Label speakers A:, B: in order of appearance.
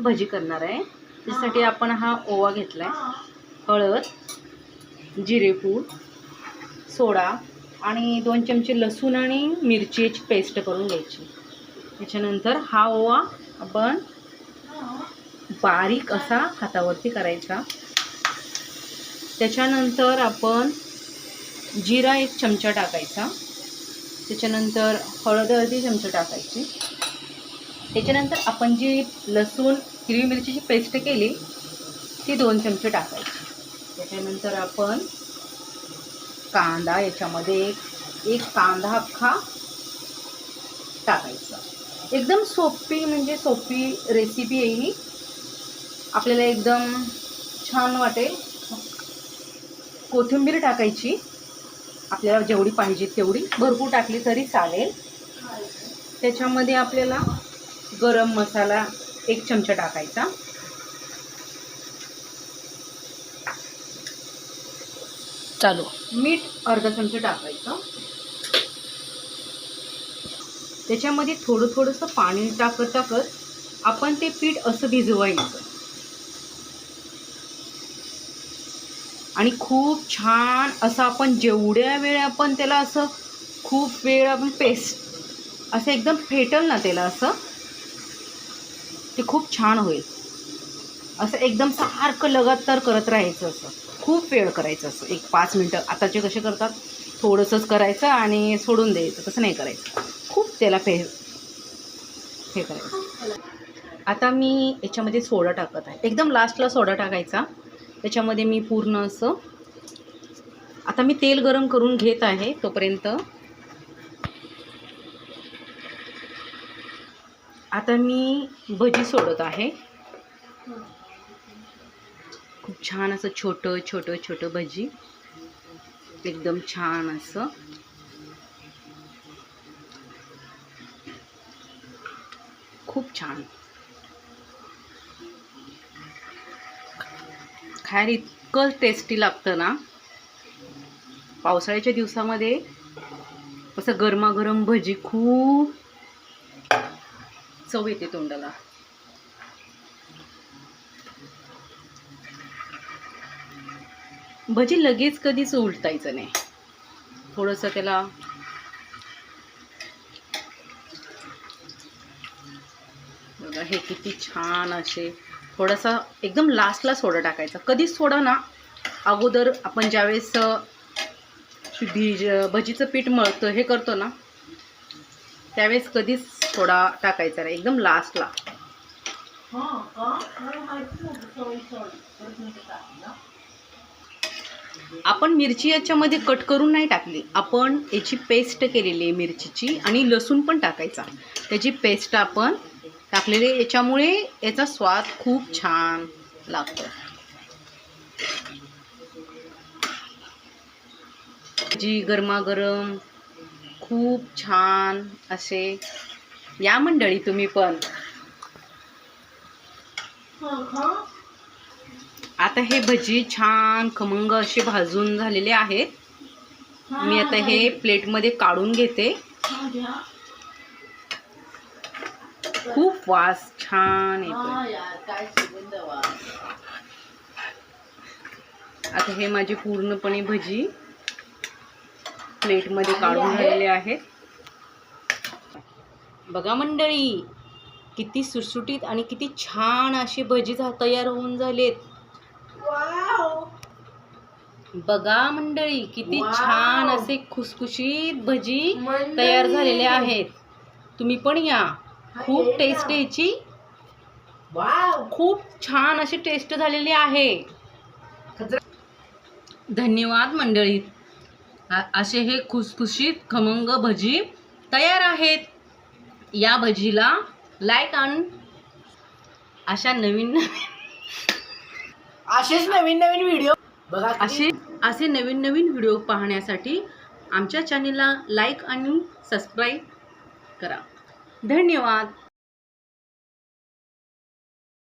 A: भजी करणार आहे। त्यासाठी आपण हा ओवा घेतलाय, हळद, जिरेपूड, सोडा आणि 2 चमचे लसूण आणि मिरचीची पेस्ट करून घ्यायची। त्याच्यानंतर हा ओवा आपण बारीक असा हातावरती करायचा। त्याच्यानंतर आपण जिरा 1 चमचा टाकायचा। त्याच्यानंतर हळद अर्धी चमचा टाकायची। त्याच्यानंतर आपण जी लसूण हिरवी मिरचीची पेस्ट केली ती 2 चमचे टाकायची। त्याच्यानंतर आपण कांदा याच्यामध्ये एक कांदा अख्खा टाकायचा। एकदम सोपी रेसिपी आहे ही, आपल्याला एकदम छान वाटेल। कोथिंबीर टाकायची, आपल्याला जेवढी पाहिजे तेवढी, भरपूर टाकली तरी चालेल। त्याच्यामध्ये आपल्याला गरम मसाला 1 चमचा टाकायचा। मीठ अर्धा चमचा टाकायचं। त्याच्यामध्ये थोडंसं पाणी टाकत आपण ते पीठ असं भिजवायचं आणि खूप छान असं आपण जेवढ्या वेळ आपण त्याला असं खूप वेळ आपण पेस्ट असं एकदम फेटल ना त्याला, असं ते खूप छान होईल। असं एकदम सारखं लगातार करत राहायचं, असं खूप वेळ करायचं, असं 1-5 मिनटं। आताचे कसे करतात, थोडंसंच करायचं आणि सोडून द्यायचं, तसं नाही करायचं, खूप त्याला हे करायचं। आता मी याच्यामध्ये सोडा टाकत आहे, एकदम लास्टला सोडा टाकायचा। त्याच्यामध्ये मी पूर्ण असं, आता मी तेल गरम करून घेत आहे तोपर्यंत आता मी भजी सोडत आहे। खूप छान असं छोटं भजी, एकदम छान असं खूप छान खायला इतकं टेस्टी लागतं ना। पावसाळ्याच्या दिवसामध्ये असं गरमागरम भजी खूप चव येते तोंडाला। भजी लगेच कधीच उलटायचं नाही, थोडंसं त्याला बघा, हे किती छान असे थोडासा एकदम लास्टला सोडा टाकायचा। कधीच सोडा ना अगोदर आपण ज्यावेळेस भजीचं पीठ मळतो हे करतो ना, त्यावेळेस कधीच सोडा टाकायचा नाही, एकदम लास्टला। आपण मिरची याच्यामध्ये कट करून नाही टाकली, आपण याची पेस्ट केलेली आहे मिरचीची, आणि लसूण पण टाकायचा, त्याची पेस्ट आपण टाकलेली। याच्यामुळे याचा स्वाद खूप छान लागतो। जी गरमागरम खूप छान असे, या मंडळी तुम्ही पण। आता हे भजी छान खमंग असे भाजून झालेले आहेत। मी आता हे प्लेटमध्ये काढून घेते। खूप वास छान येतो। आता हे माझे पूर्णपणे भजी प्लेटमध्ये काढून झालेले आहेत। बघा मंडळी, किती सुटसुटीत आणि किती छान अशी भजी तयार होऊन झालेत। बघा मंडळी, किती छान असे खुसखुशीत भजी तयार झालेले आहेत। तुम्ही पण या, खूप टेस्ट याची खूप छान अशी टेस्ट झालेली आहे। धन्यवाद मंडळी, असे हे खुसखुशीत खमंग भजी तयार आहेत। या भजीला लाईक आणि असेच नवीन व्हिडिओ बघा, असे नवीन व्हिडिओ पाहण्यासाठी आमच्या चॅनलला लाईक आणि सबस्क्राईब करा। धन्यवाद।